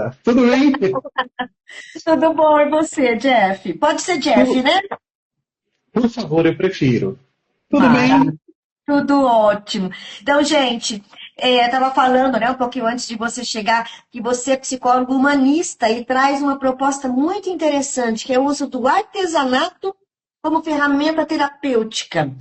Andressa, tudo bem? Tudo bom, e você, Jeff? Pode ser Jeff, Por, né? por favor, eu prefiro. Tudo Mara, bem? tudo ótimo. Então, gente, eu estava falando, né, um pouquinho antes de você chegar, que você é psicólogo humanista e traz uma proposta muito interessante, que é o uso do artesanato como ferramenta terapêutica.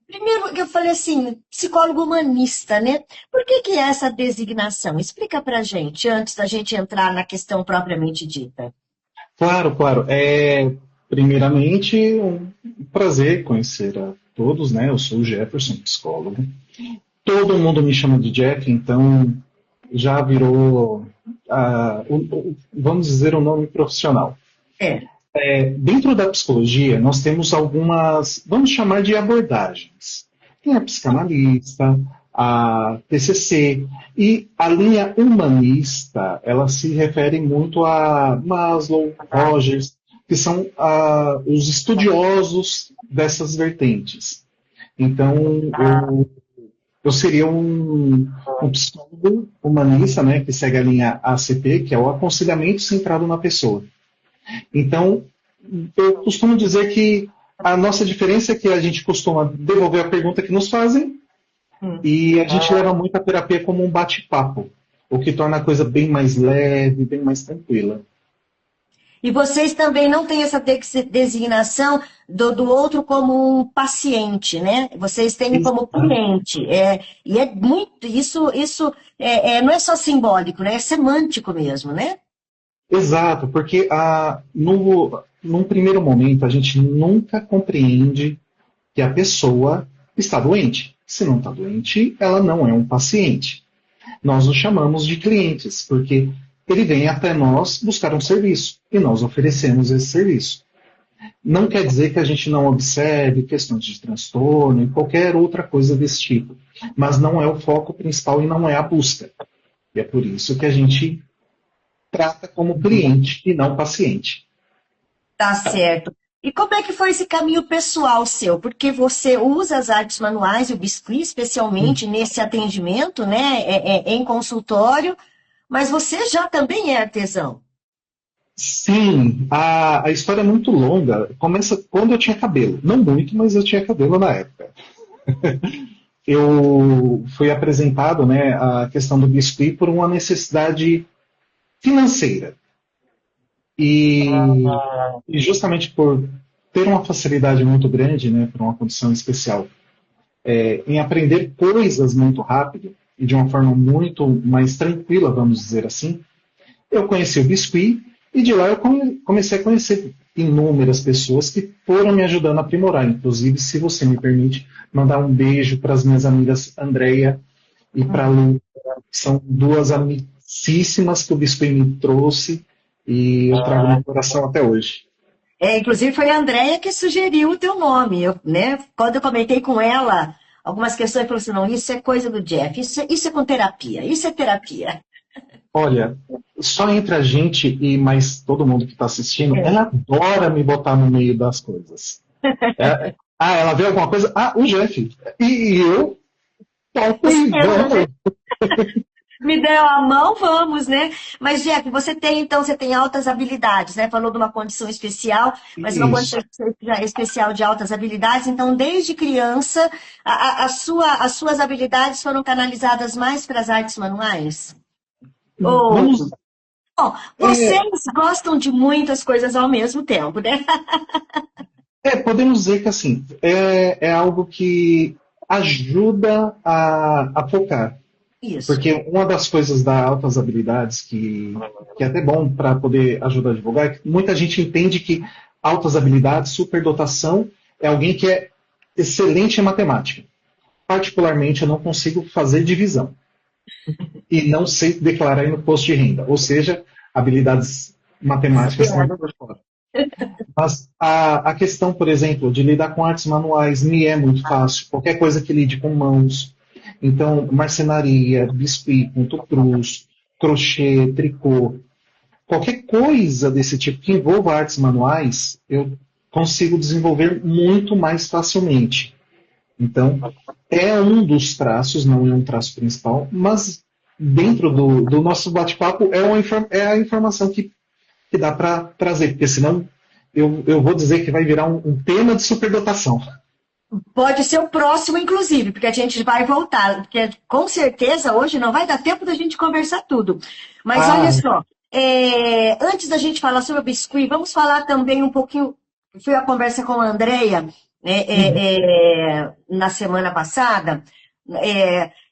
Primeiro, eu falei assim, psicólogo humanista, né? Por que que é essa designação? Explica pra gente, antes da gente entrar na questão propriamente dita. Claro, claro. Primeiramente, um prazer conhecer a todos, né? Eu sou o Jefferson, psicólogo. Todo mundo me chama de Jeff, então já virou, vamos dizer, o nome profissional. É. Dentro da psicologia, nós temos algumas, vamos chamar de abordagens. Tem a psicanalista, a TCC, e a linha humanista, ela se refere muito a Maslow, Rogers, que são os estudiosos dessas vertentes. Então, eu seria um psicólogo humanista, né, que segue a linha ACP, que é o aconselhamento centrado na pessoa. Então, eu costumo dizer que a nossa diferença é que a gente costuma devolver a pergunta que nos fazem Hum. e a gente leva muito a terapia como um bate-papo, o que torna a coisa bem mais leve, bem mais tranquila. E vocês também não têm essa designação do outro como um paciente, né? Vocês têm como Exato, cliente. E é muito, isso não é só simbólico, né? É semântico mesmo, né? exato, porque num primeiro momento a gente nunca compreende que a pessoa está doente. Se não está doente, ela não é um paciente. Nós os chamamos de clientes, porque ele vem até nós buscar um serviço e nós oferecemos esse serviço. Não quer dizer que a gente não observe questões de transtorno e qualquer outra coisa desse tipo, mas não é o foco principal e não é a busca. E é por isso que a gente trata como cliente e não paciente. Tá certo. E como é que foi esse caminho pessoal seu? Porque você usa as artes manuais e o biscuit, especialmente nesse atendimento, né? Em consultório, mas você já também é artesão. Sim, a história é muito longa. Começa quando eu tinha cabelo. Não muito, mas eu tinha cabelo na época. Eu fui apresentado, né, a questão do biscuit por uma necessidade financeira. E, e justamente por ter uma facilidade muito grande, né, por uma condição especial, em aprender coisas muito rápido e de uma forma muito mais tranquila, vamos dizer assim, eu conheci o biscuit e de lá eu comecei a conhecer inúmeras pessoas que foram me ajudando a aprimorar. Inclusive, se você me permite, mandar um beijo para as minhas amigas Andréia e para a Lu, que são duas amicíssimas que o biscuit me trouxe e eu trago no coração até hoje. Inclusive foi a Andrea que sugeriu o teu nome, né? Quando eu comentei com ela algumas questões, ela falou assim, não, isso é coisa do Jeff, isso é com terapia, isso é terapia. Olha, só entre a gente e mais todo mundo que está assistindo, É. ela adora me botar no meio das coisas. Ela vê alguma coisa? Ah, o Jeff. E eu topo Você e entra, né? vamos. Me deu a mão, vamos, né? Mas, Jeff, você tem altas habilidades, né? Falou de uma condição especial, mas uma condição Isso. especial de altas habilidades. Então, desde criança, as suas habilidades foram canalizadas mais para as artes manuais? Ou, Vamos. bom, É, vocês gostam de muitas coisas ao mesmo tempo, né? podemos dizer que assim, é algo que ajuda a focar. Isso. Porque uma das coisas das altas habilidades que é até bom para poder ajudar a divulgar é que muita gente entende que altas habilidades, superdotação, é alguém que é excelente em matemática. Particularmente, eu não consigo fazer divisão e não sei declarar no imposto de renda. Ou seja, habilidades matemáticas estão por fora. Mas a questão, por exemplo, de lidar com artes manuais me é muito fácil. Qualquer coisa que lide com mãos. Então, marcenaria, biscuit, ponto cruz, crochê, tricô, qualquer coisa desse tipo que envolva artes manuais, eu consigo desenvolver muito mais facilmente. Então, é um dos traços, não é um traço principal, mas dentro do nosso bate-papo é a informação que dá para trazer, porque senão eu vou dizer que vai virar um tema de superdotação. Pode ser o próximo, inclusive, porque a gente vai voltar, porque com certeza hoje não vai dar tempo da gente conversar tudo. Mas olha Ah, só, antes da gente falar sobre o biscuit, vamos falar também um pouquinho. Foi a conversa com a Andrea, né, uhum. na semana passada,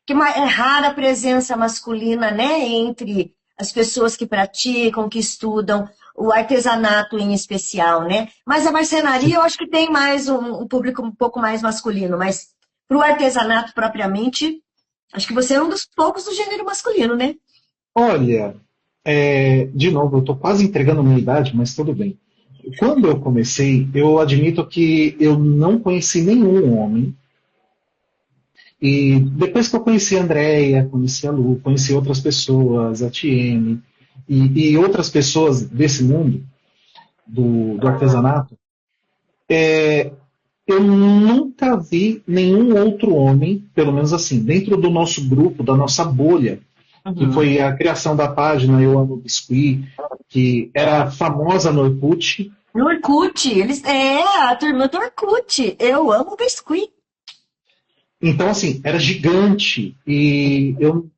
que é rara a presença masculina, né, entre as pessoas que praticam, que estudam o artesanato em especial, né? Mas a marcenaria eu acho que tem mais um público um pouco mais masculino, mas para o artesanato propriamente, acho que você é um dos poucos do gênero masculino, né? Olha, de novo, eu estou quase entregando a minha idade, mas tudo bem. Quando eu comecei, eu admito que eu não conheci nenhum homem. E depois que eu conheci a Andrea, conheci a Lu, conheci outras pessoas, a Tiene e outras pessoas desse mundo do artesanato, eu nunca vi nenhum outro homem, pelo menos assim, dentro do nosso grupo, da nossa bolha, que Uhum. foi a criação da página Eu Amo Biscuit, que era famosa no Orkut. No Orkut, a turma do Orkut, eu amo biscuit. Então, assim, era gigante. E eu,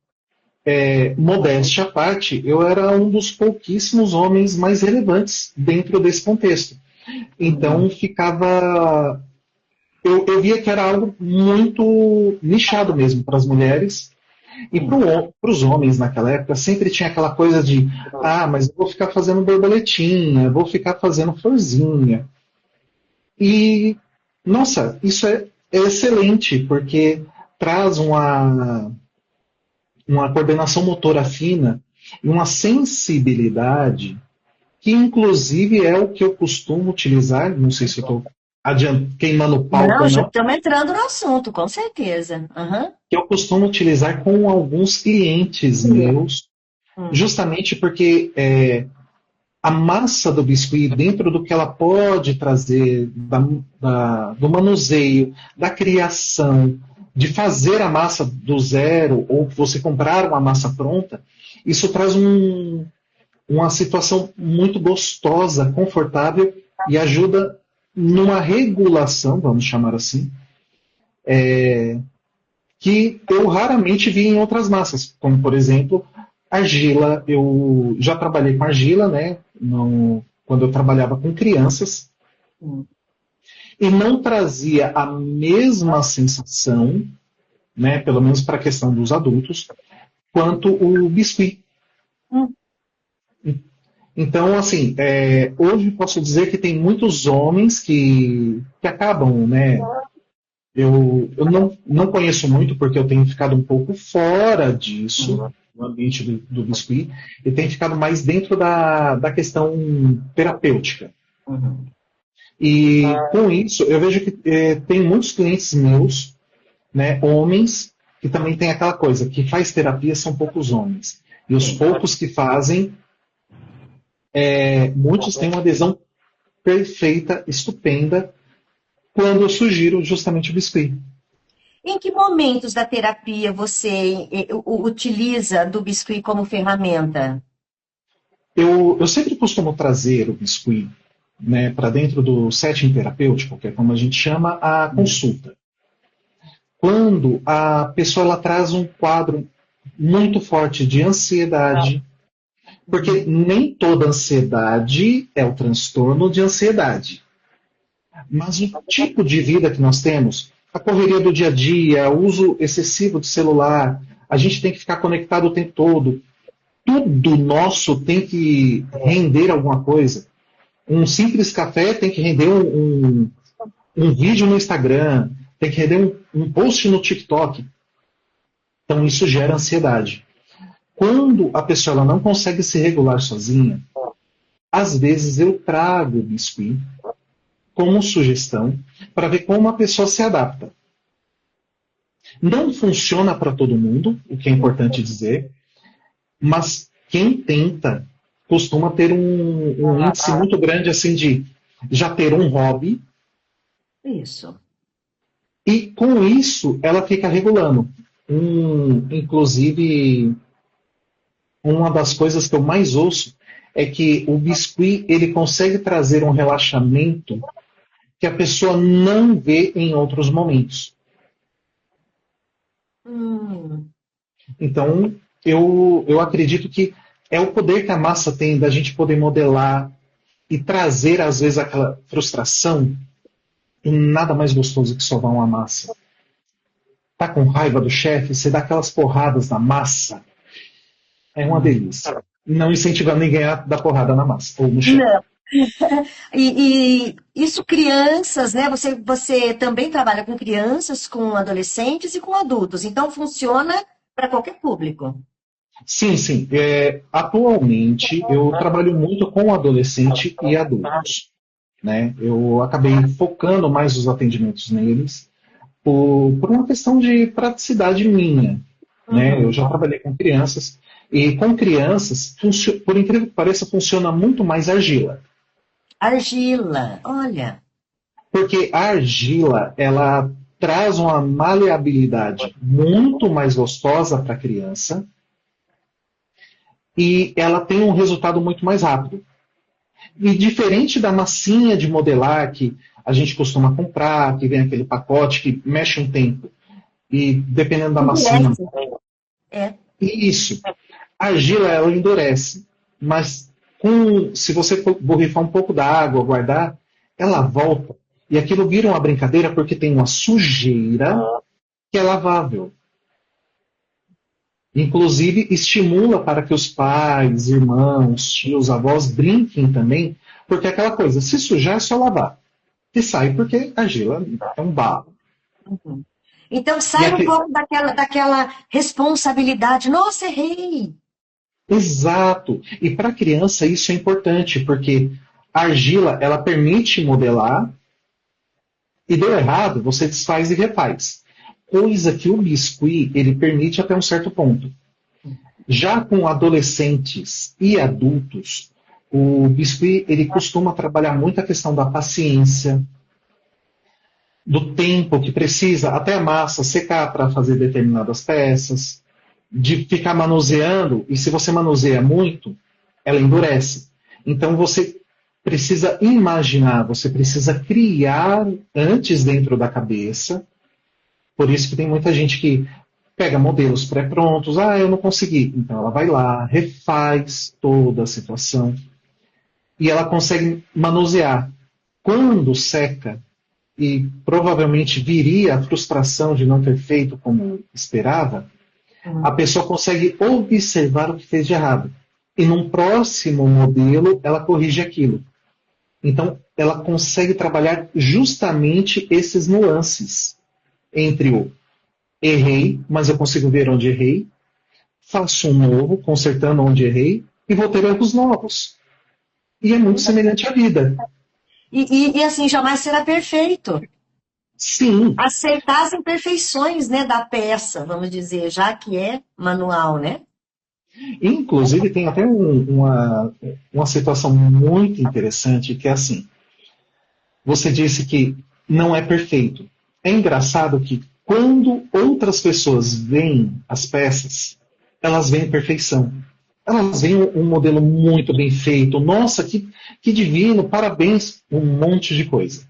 modéstia à parte, eu era um dos pouquíssimos homens mais relevantes dentro desse contexto. Uhum. Então, ficava. Eu via que era algo muito nichado mesmo para as mulheres. E Sim. para os homens naquela época sempre tinha aquela coisa de mas eu vou ficar fazendo borboletinha, vou ficar fazendo florzinha. E, nossa, isso é excelente, porque traz uma coordenação motora fina e uma sensibilidade que, inclusive, é o que eu costumo utilizar. Não sei se eu estou queimando pauta Não, ou já não, estamos entrando no assunto, com certeza. Aham. que eu costumo utilizar com alguns clientes meus, Hum. justamente porque a massa do biscuit, dentro do que ela pode trazer do manuseio, da criação, de fazer a massa do zero, ou você comprar uma massa pronta, isso traz uma situação muito gostosa, confortável e ajuda numa regulação, vamos chamar assim, que eu raramente vi em outras massas, como por exemplo argila. Eu já trabalhei com argila, né? Quando eu trabalhava com crianças, Hum. e não trazia a mesma sensação, né? Pelo menos para a questão dos adultos, quanto o biscuit. Hum. Então, assim, hoje posso dizer que tem muitos homens que acabam, né? Eu não conheço muito porque eu tenho ficado um pouco fora disso, no ambiente do biscuit, e tenho ficado mais dentro da questão terapêutica. Uhum. E com isso, eu vejo que tem muitos clientes meus, né, homens, que também tem aquela coisa, que faz terapia são poucos homens. E os Sim. poucos que fazem, muitos têm uma adesão perfeita, estupenda, quando eu sugiro justamente o biscuit. Em que momentos da terapia você utiliza do biscuit como ferramenta? Eu sempre costumo trazer o biscuit, né, para dentro do setting terapêutico, que é como a gente chama a consulta. Quando a pessoa ela traz um quadro muito forte de ansiedade, porque nem toda ansiedade é o transtorno de ansiedade, mas o tipo de vida que nós temos, a correria do dia a dia, o uso excessivo de celular, a gente tem que ficar conectado o tempo todo, tudo nosso tem que render alguma coisa. Um simples café tem que render um vídeo no Instagram, tem que render um post no TikTok. Então isso gera ansiedade. Quando a pessoa ela não consegue se regular sozinha, às vezes eu trago o biscuit como sugestão para ver como a pessoa se adapta. Não funciona para todo mundo, o que é importante dizer, mas quem tenta costuma ter um índice muito grande assim de já ter um hobby. Isso. E com isso, ela fica regulando. Inclusive, uma das coisas que eu mais ouço é que o biscuit ele consegue trazer um relaxamento que a pessoa não vê em outros momentos. Hum, Então, eu acredito que é o poder que a massa tem da gente poder modelar e trazer, às vezes, aquela frustração. E nada mais gostoso que sovar uma massa. Tá com raiva do chefe, você dá aquelas porradas na massa. É uma delícia. Não incentivando ninguém a dar porrada na massa ou no chefe. não. E isso crianças, né? Você também trabalha com crianças, com adolescentes e com adultos. Então funciona para qualquer público. Sim, sim. Atualmente, eu trabalho muito com adolescente e adultos. Né? Eu acabei focando mais os atendimentos neles por uma questão de praticidade minha. Né? Eu Uhum. já trabalhei com crianças, e com crianças, por incrível que pareça, funciona muito mais argila. Argila, olha. Porque a argila, ela traz uma maleabilidade muito mais gostosa para a criança e ela tem um resultado muito mais rápido. E diferente da massinha de modelar que a gente costuma comprar, que vem aquele pacote que mexe um tempo, e dependendo da massinha. Endurece. É. Isso. A argila, ela endurece, mas se você borrifar um pouco da água, guardar, ela volta. E aquilo vira uma brincadeira porque tem uma sujeira que é lavável. Inclusive, estimula para que os pais, irmãos, tios, avós brinquem também, porque é aquela coisa, se sujar é só lavar. E sai porque a argila é um barro. Uhum. Então E sai um pouco daquela responsabilidade. Nossa, errei. Exato. E para a criança isso é importante, porque a argila ela permite modelar e deu errado, você desfaz e refaz. Coisa que o biscuit ele permite até um certo ponto. Já com adolescentes e adultos, o biscuit ele costuma trabalhar muito a questão da paciência, do tempo que precisa até a massa secar para fazer determinadas peças, de ficar manuseando, e se você manuseia muito, ela endurece. Então você precisa imaginar, você precisa criar antes dentro da cabeça. Por isso que tem muita gente que pega modelos pré-prontos, eu não consegui. Então ela vai lá, refaz toda a situação e ela consegue manusear. Quando seca, e provavelmente viria a frustração de não ter feito como esperava, a pessoa consegue observar o que fez de errado. E num próximo modelo, ela corrige aquilo. Então, ela consegue trabalhar justamente esses nuances entre o errei, mas eu consigo ver onde errei, faço um novo, consertando onde errei, e vou ter erros novos. E é muito semelhante à vida. E assim, jamais será perfeito. Sim, Aceitar as imperfeições, né, da peça, vamos dizer, já que é manual, né? inclusive tem até uma situação muito interessante que é assim, você disse que não é perfeito. É engraçado que quando outras pessoas veem as peças, elas veem perfeição. Elas veem um modelo muito bem feito. Nossa, que divino, parabéns, um monte de coisa.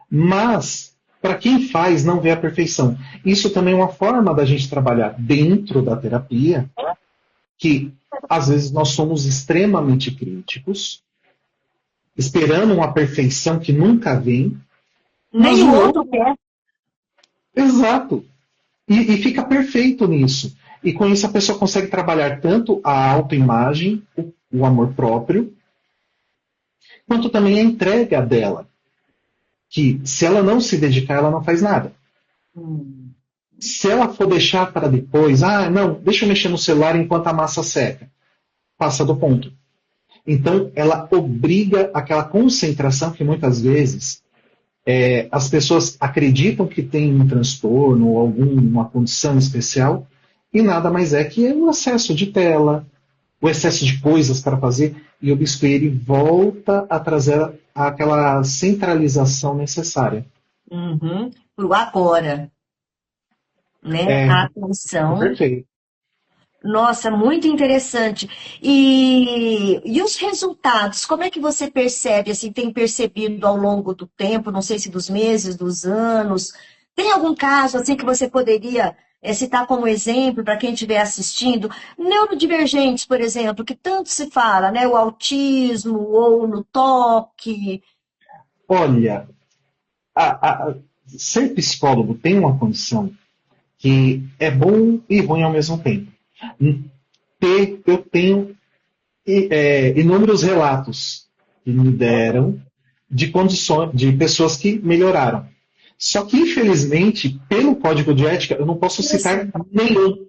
Mas, para quem faz, não vê a perfeição. Isso também é uma forma da gente trabalhar dentro da terapia, que às vezes nós somos extremamente críticos, esperando uma perfeição que nunca vem, mas Nem o o outro. outro quer. Exato. E fica perfeito nisso. E com isso a pessoa consegue trabalhar tanto a autoimagem, o amor próprio, quanto também a entrega dela. Que se ela não se dedicar, ela não faz nada. Hum. Se ela for deixar para depois, não, deixa eu mexer no celular enquanto a massa seca, passa do ponto. Então, ela obriga aquela concentração que muitas vezes as pessoas acreditam que tem um transtorno ou alguma condição especial e nada mais é que o excesso de tela, o excesso de coisas para fazer e o biscoito ele volta a trazer aquela centralização necessária. Uhum. Pro agora, né? É A atenção. perfeito. Nossa, muito interessante. E os resultados, como é que você percebe, assim, tem percebido ao longo do tempo, não sei se dos meses, dos anos? Tem algum caso, assim, que você poderia citar como exemplo para quem estiver assistindo? Neurodivergentes, por exemplo, que tanto se fala, né? O autismo ou no toque. Olha, ser psicólogo tem uma condição que é bom e ruim ao mesmo tempo. Eu tenho inúmeros relatos que me deram de condições de pessoas que melhoraram. Só que, infelizmente, pelo código de ética, eu não posso citar nenhum.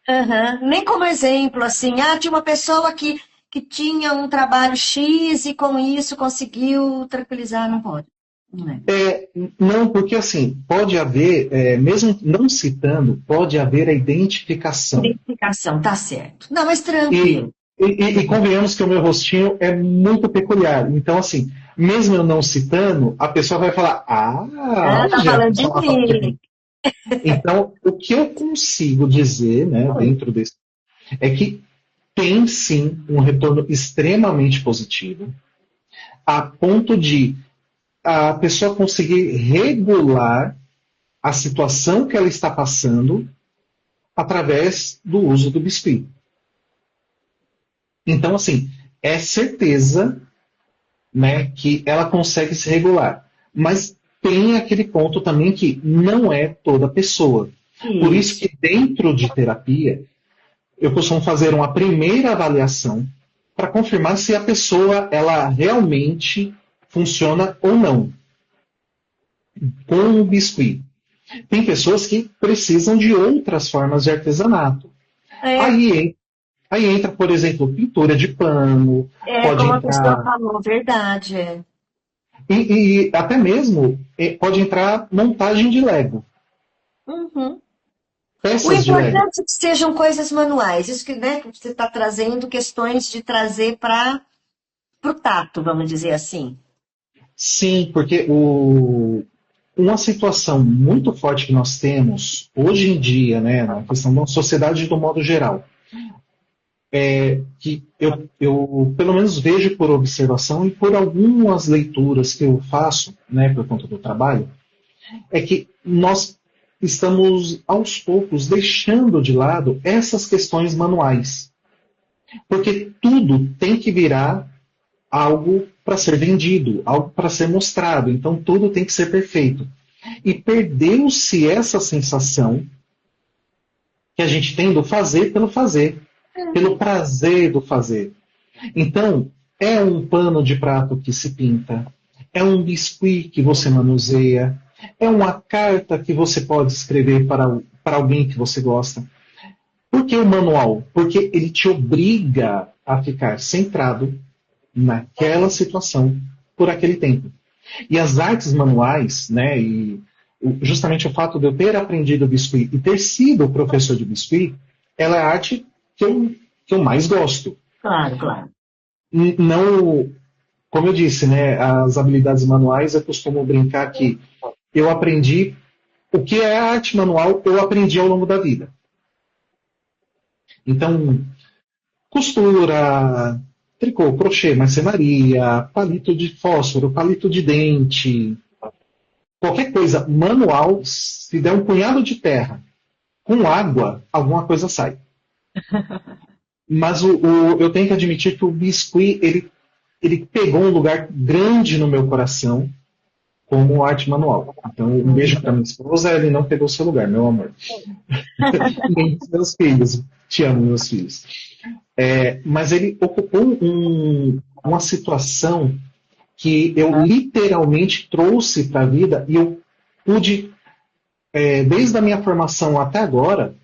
Aham. Nem como exemplo, assim, tinha uma pessoa que tinha um trabalho X e com isso conseguiu tranquilizar, não pode. Não é. Não, porque assim, pode haver, mesmo não citando, pode haver a identificação. Identificação, tá certo. Não, mas E, tranquilo. e convenhamos que o meu rostinho é muito peculiar. Então, assim, mesmo eu não citando, a pessoa vai falar: Ah, Ah, a tá falando de Jefferson está falando de mim. mim. Então, o que eu consigo dizer, né, dentro desse, é que tem sim um retorno extremamente positivo, a ponto de a pessoa conseguir regular a situação que ela está passando através do uso do biscuit. Então, assim, é certeza, né, que ela consegue se regular. Mas tem aquele ponto também que não é toda pessoa. Por isso Isso. que dentro de terapia, eu costumo fazer uma primeira avaliação para confirmar se a pessoa ela realmente funciona ou não com o biscuit. Tem pessoas que precisam de outras formas de artesanato. É, Aí entra, por exemplo, pintura de pano, pode como a pessoa entrar. falou, verdade. É. E até mesmo pode entrar montagem de Lego, Uhum. O peças de Lego. importante é que sejam coisas manuais. Isso que, né, que você está trazendo questões de trazer para o tato, vamos dizer assim. Sim, porque uma situação muito forte que nós temos hoje em dia, né, na questão da sociedade do modo geral, que eu pelo menos vejo por observação e por algumas leituras que eu faço, né, por conta do trabalho, é que nós estamos aos poucos deixando de lado essas questões manuais, porque tudo tem que virar algo para ser vendido, algo para ser mostrado, então tudo tem que ser perfeito. E perdeu-se essa sensação que a gente tem do fazer pelo fazer, pelo prazer do fazer. Então, é um pano de prato que se pinta, é um biscuit que você manuseia, é uma carta que você pode escrever para alguém que você gosta. Por que o manual? Porque ele te obriga a ficar centrado naquela situação por aquele tempo. E as artes manuais, né, e justamente o fato de eu ter aprendido biscuit e ter sido professor de biscuit, ela é a arte que eu mais gosto. Claro, claro. Não, como eu disse, né, as habilidades manuais, eu costumo brincar que eu aprendi o que é arte manual, eu aprendi ao longo da vida. Então, costura, tricô, crochê, marcenaria, palito de fósforo, palito de dente, qualquer coisa manual, se der um punhado de terra com água, alguma coisa sai. Mas eu tenho que admitir que o biscuit, ele pegou um lugar grande no meu coração como arte manual. Então, um beijo para minha esposa, ele não pegou seu lugar, meu amor. Nem os meus filhos. Te amo, meus filhos. Mas ele ocupou uma situação que eu literalmente trouxe para a vida e eu pude, desde a minha formação até agora,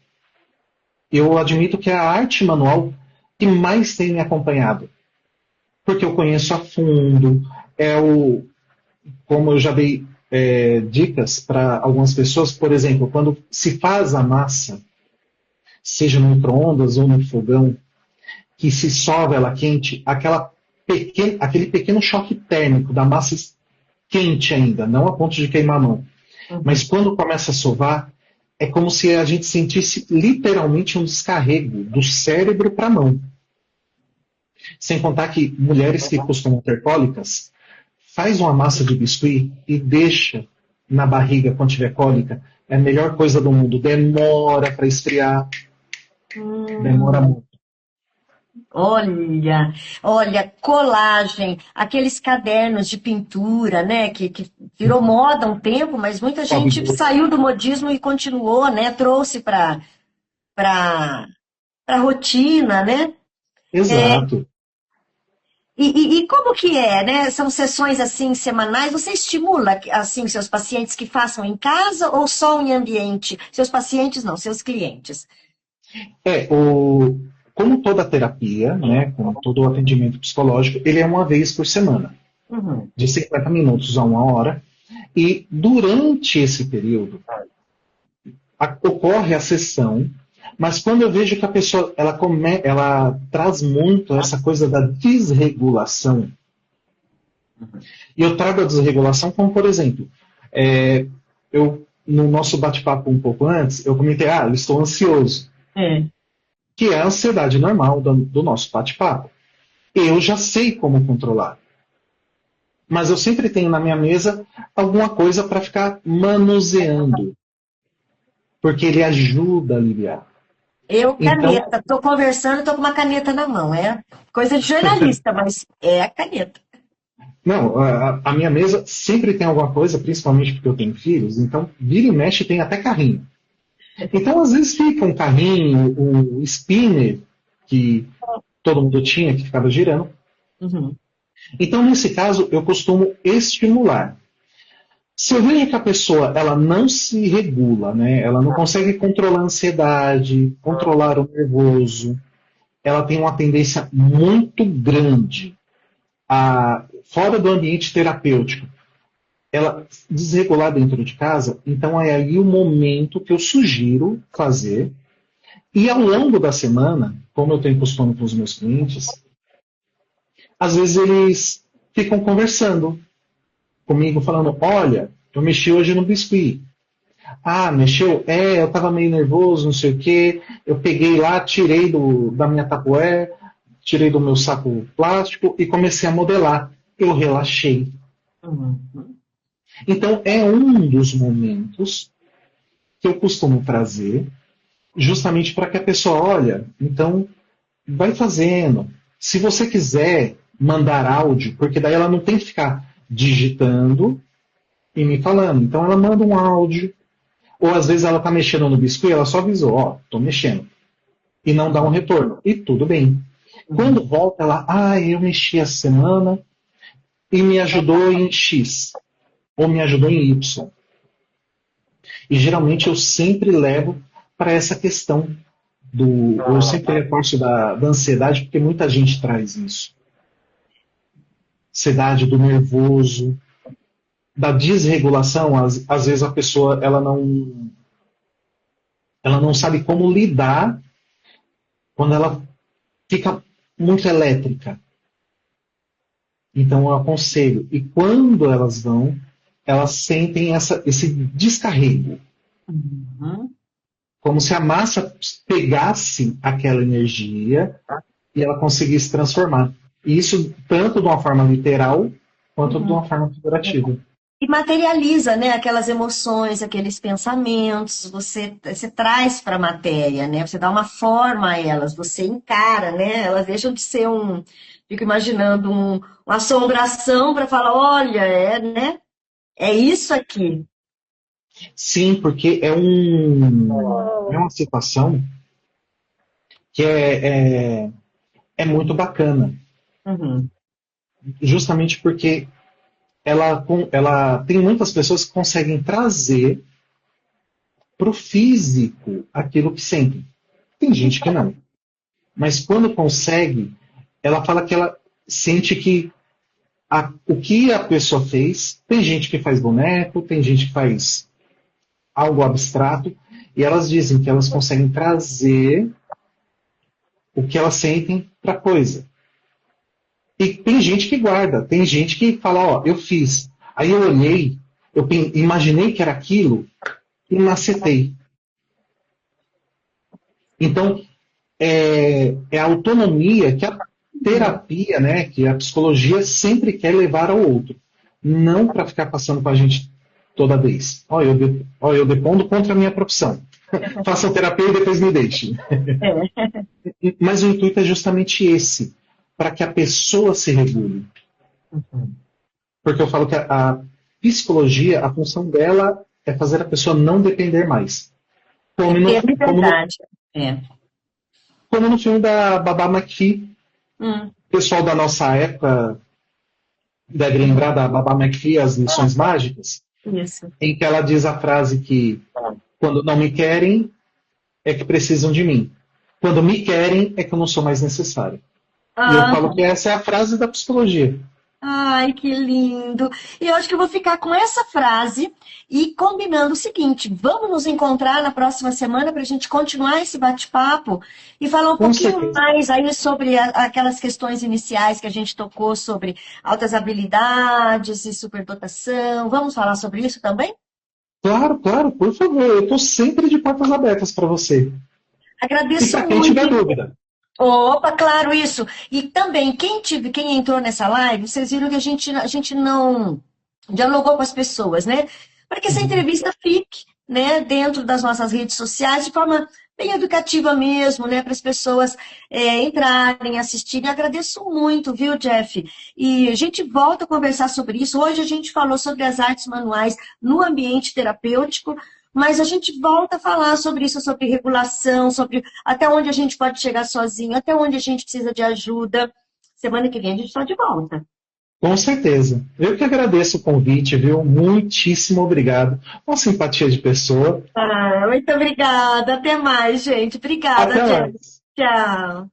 eu admito que é a arte manual que mais tem me acompanhado. Porque eu conheço a fundo, como eu já dei dicas para algumas pessoas, por exemplo, quando se faz a massa, seja no micro-ondas ou no fogão, que se sova ela quente, aquele pequeno choque térmico da massa quente ainda, não a ponto de queimar a mão. Mas quando começa a sovar, é como se a gente sentisse literalmente um descarrego do cérebro para a mão. Sem contar que mulheres que costumam ter cólicas, faz uma massa de biscuit e deixa na barriga quando tiver cólica. É a melhor coisa do mundo. Demora para esfriar. Demora Hum, muito. olha, olha, colagem, aqueles cadernos de pintura, né, que virou moda um tempo, mas muita gente Óbvio. saiu do modismo e continuou, né, trouxe para a rotina, né? Exato. E como que é, né? São sessões assim semanais? Você estimula assim seus pacientes que façam em casa ou só em ambiente? Seus pacientes não, seus clientes. Como toda terapia, né, como todo o atendimento psicológico, ele é uma vez por semana, Uhum. de 50 minutos a uma hora. E durante esse período, ocorre a sessão, mas quando eu vejo que a pessoa ela traz muito essa coisa da desregulação, e eu trago a desregulação como, por exemplo, no nosso bate-papo um pouco antes, eu comentei, eu estou ansioso, É. que é a ansiedade normal do nosso bate-papo. Eu já sei como controlar, mas eu sempre tenho na minha mesa alguma coisa para ficar manuseando, porque ele ajuda a aliviar. Eu, Então, caneta, estou conversando, estou com uma caneta na mão. É coisa de jornalista, mas é a caneta. não, a minha mesa sempre tem alguma coisa, principalmente porque eu tenho filhos, então vira e mexe tem até carrinho. Então, às vezes fica um carrinho, um spinner que todo mundo tinha, que ficava girando. Uhum. Então, nesse caso, eu costumo estimular. Se eu vejo que a pessoa ela não se regula, né, ela não consegue controlar a ansiedade, controlar o nervoso, ela tem uma tendência muito grande fora do ambiente terapêutico, ela desregular dentro de casa, então é aí o momento que eu sugiro fazer. E ao longo da semana, como eu tenho costume com os meus clientes, às vezes eles ficam conversando comigo, falando: Olha, eu mexi hoje no biscuit. Ah, mexeu? Eu estava meio nervoso, não sei o quê. Eu peguei lá, tirei da minha tapoé, tirei do meu saco plástico e comecei a modelar. Eu relaxei. Uhum. Então, é um dos momentos que eu costumo trazer, justamente para que a pessoa, olha, então vai fazendo. Se você quiser mandar áudio, porque daí ela não tem que ficar digitando e me falando. Então ela manda um áudio, ou às vezes ela está mexendo no biscoito, ela só avisou, estou mexendo. E não dá um retorno. E tudo bem. Uhum. Quando volta, eu mexi essa semana e me ajudou em X, ou me ajudou em Y. E geralmente eu sempre levo para essa questão eu sempre reforço da ansiedade, porque muita gente traz isso. Ansiedade do nervoso, da desregulação, às vezes a pessoa ela não sabe como lidar quando ela fica muito elétrica. Então eu aconselho. E quando elas vão, elas sentem esse descarrego. Uhum. Como se a massa pegasse aquela energia e ela conseguisse transformar. E isso tanto de uma forma literal quanto de Uhum. uma forma figurativa. E materializa, né, aquelas emoções, aqueles pensamentos, você traz para a matéria, né? Você dá uma forma a elas, você encara, né? Elas deixam de ser fico imaginando uma assombração para falar, olha, né? É isso aqui. Sim, porque é uma situação que é muito bacana. Uhum. Justamente porque ela tem muitas pessoas que conseguem trazer para o físico aquilo que sentem. Tem gente que não. Mas quando consegue, ela fala que ela sente que o que a pessoa fez, tem gente que faz boneco, tem gente que faz algo abstrato, e elas dizem que elas conseguem trazer o que elas sentem para a coisa. E tem gente que guarda, tem gente que fala, eu fiz. Aí eu olhei, imaginei que era aquilo e macetei. Então, é a autonomia que a terapia, né, que a psicologia sempre quer levar ao outro. Não para ficar passando com a gente toda vez. Eu depondo contra a minha profissão. Façam terapia e depois me deixem. É. Mas o intuito é justamente esse, para que a pessoa se regule. Porque eu falo que a psicologia, a função dela é fazer a pessoa não depender mais. Como no, É como no, verdade. É. como no filme da Babá McPhee. Hum. O pessoal da nossa época deve lembrar da Babá McPhee, As Lições Mágicas, Isso. em que ela diz a frase que quando não me querem, é que precisam de mim. Quando me querem, é que eu não sou mais necessário. E eu Ah, falo que essa é a frase da psicologia. ai, que lindo! E eu acho que eu vou ficar com essa frase e combinando o seguinte: vamos nos encontrar na próxima semana para a gente continuar esse bate-papo e falar um Com pouquinho certeza. mais aí sobre aquelas questões iniciais que a gente tocou sobre altas habilidades e superdotação. Vamos falar sobre isso também? Claro, claro, por favor. Eu estou sempre de portas abertas para você. E Agradeço para quem muito. tiver dúvida. Opa, claro, isso. E também, quem entrou nessa live, vocês viram que a gente não dialogou com as pessoas, né? Para que essa Uhum. entrevista fique, né, dentro das nossas redes sociais, de forma bem educativa mesmo, né, para as pessoas entrarem, assistirem. Agradeço muito, viu, Jeff? E a gente volta a conversar sobre isso. Hoje a gente falou sobre as artes manuais no ambiente terapêutico, mas a gente volta a falar sobre isso, sobre regulação, sobre até onde a gente pode chegar sozinho, até onde a gente precisa de ajuda. Semana que vem a gente está de volta. Com certeza. Eu que agradeço o convite, viu? Muitíssimo obrigado. Uma simpatia de pessoa. Ah, muito obrigada. Até mais, gente. Obrigada, Até Jeff. mais. Tchau.